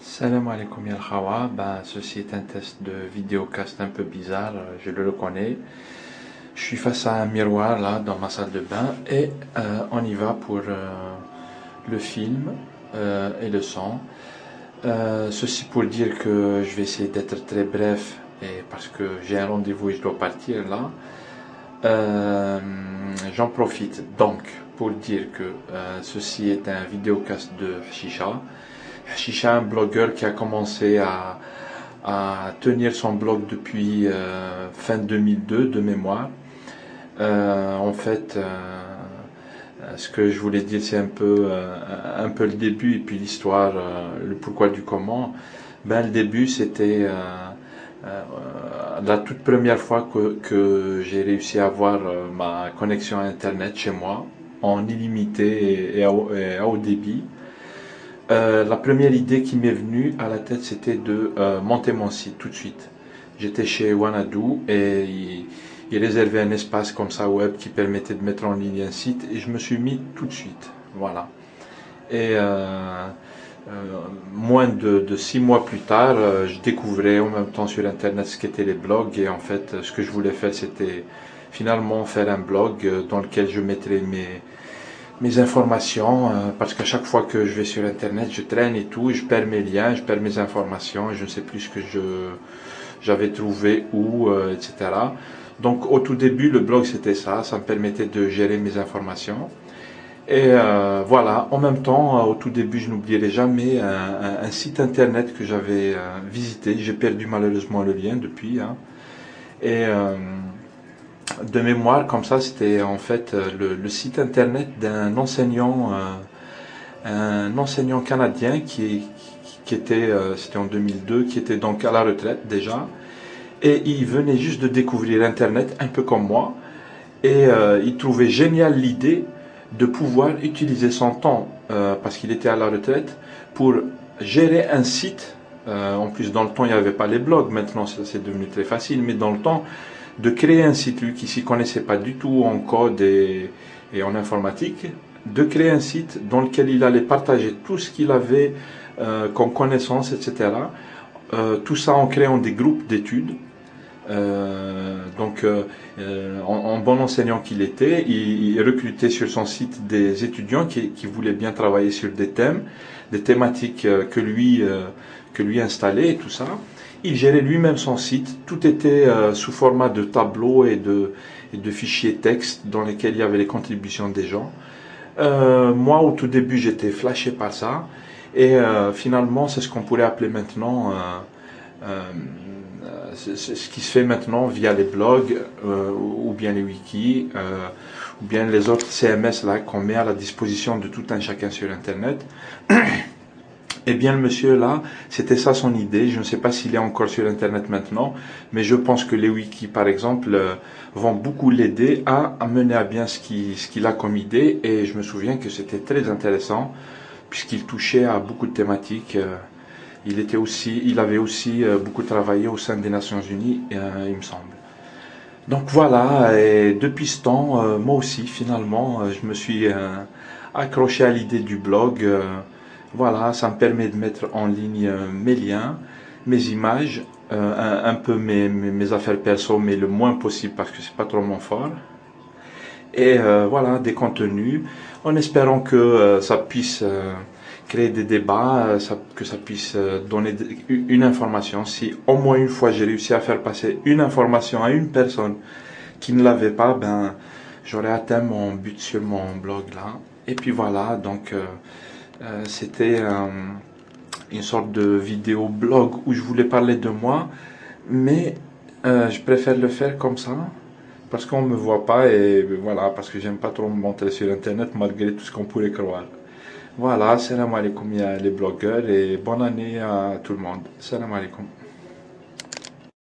Salam alaikum ya khawa. Ceci est un test de vidéocast un peu bizarre, je le reconnais. Je suis face à un miroir là dans ma salle de bain et on y va pour le film et le son. Ceci pour dire que je vais essayer d'être très bref et parce que j'ai un rendez-vous et je dois partir là. J'en profite donc pour dire que ceci est un vidéocast de Hashisha. Hashisha, un blogueur qui a commencé à tenir son blog depuis fin 2002 de mémoire. Ce que je voulais dire, c'est un peu le début et puis l'histoire, le pourquoi du comment. Le début, c'était la toute première fois que j'ai réussi à avoir ma connexion à Internet chez moi, en illimité et à haut débit. La première idée qui m'est venue à la tête, c'était de monter mon site tout de suite. J'étais chez Wanadu et il réservait un espace comme ça web qui permettait de mettre en ligne un site et je me suis mis tout de suite. Voilà. Et moins de 6 mois plus tard, je découvrais en même temps sur Internet ce qu'étaient les blogs et en fait, ce que je voulais faire, c'était finalement faire un blog dans lequel je mettrais mes informations, parce qu'à chaque fois que je vais sur Internet, je traîne et tout, et je perds mes liens, je perds mes informations, et je ne sais plus ce que j'avais trouvé où, etc. Donc au tout début, le blog c'était ça me permettait de gérer mes informations. Et voilà, en même temps, au tout début, je n'oublierai jamais un site Internet que j'avais visité, j'ai perdu malheureusement le lien depuis, hein. Et de mémoire, comme ça, c'était en fait le site internet d'un enseignant, un enseignant canadien qui était, c'était en 2002, qui était donc à la retraite déjà, et il venait juste de découvrir Internet, un peu comme moi, et il trouvait génial l'idée de pouvoir utiliser son temps, parce qu'il était à la retraite, pour gérer un site. En plus, dans le temps, il n'y avait pas les blogs, maintenant c'est devenu très facile, mais dans le temps, de créer un site, lui qui s'y connaissait pas du tout en code et en informatique, de créer un site dans lequel il allait partager tout ce qu'il avait comme connaissances, etc. Tout ça en créant des groupes d'études. En bon enseignant qu'il était, il recrutait sur son site des étudiants qui voulaient bien travailler sur des thèmes, des thématiques que lui installait et tout ça. Il gérait lui-même son site, tout était sous format de tableaux et de fichiers texte dans lesquels il y avait les contributions des gens. Moi, au tout début, j'étais flashé par ça, et finalement, c'est ce qu'on pourrait appeler maintenant, ce qui se fait maintenant via les blogs, ou bien les wikis, ou bien les autres CMS là qu'on met à la disposition de tout un chacun sur Internet. Eh bien, le monsieur là, c'était ça son idée. Je ne sais pas s'il est encore sur Internet maintenant, mais je pense que les wikis, par exemple, vont beaucoup l'aider à mener à bien ce qu'il a comme idée. Et je me souviens que c'était très intéressant, puisqu'il touchait à beaucoup de thématiques. Il avait aussi beaucoup travaillé au sein des Nations Unies, il me semble. Donc voilà, et depuis ce temps, moi aussi, finalement, je me suis accroché à l'idée du blog. Voilà, ça me permet de mettre en ligne mes liens, mes images, un peu mes affaires perso, mais le moins possible parce que c'est pas trop mon fort. Et voilà, des contenus, en espérant que ça puisse créer des débats, que ça puisse donner une information. Si au moins une fois j'ai réussi à faire passer une information à une personne qui ne l'avait pas, j'aurais atteint mon but sur mon blog là. Et puis voilà, donc c'était une sorte de vidéo blog où je voulais parler de moi, mais je préfère le faire comme ça parce qu'on me voit pas, et voilà, parce que j'aime pas trop me montrer sur Internet malgré tout ce qu'on pourrait croire. Voilà, salam alaikum ya les blogueurs, et bonne année à tout le monde. Salam alaikum.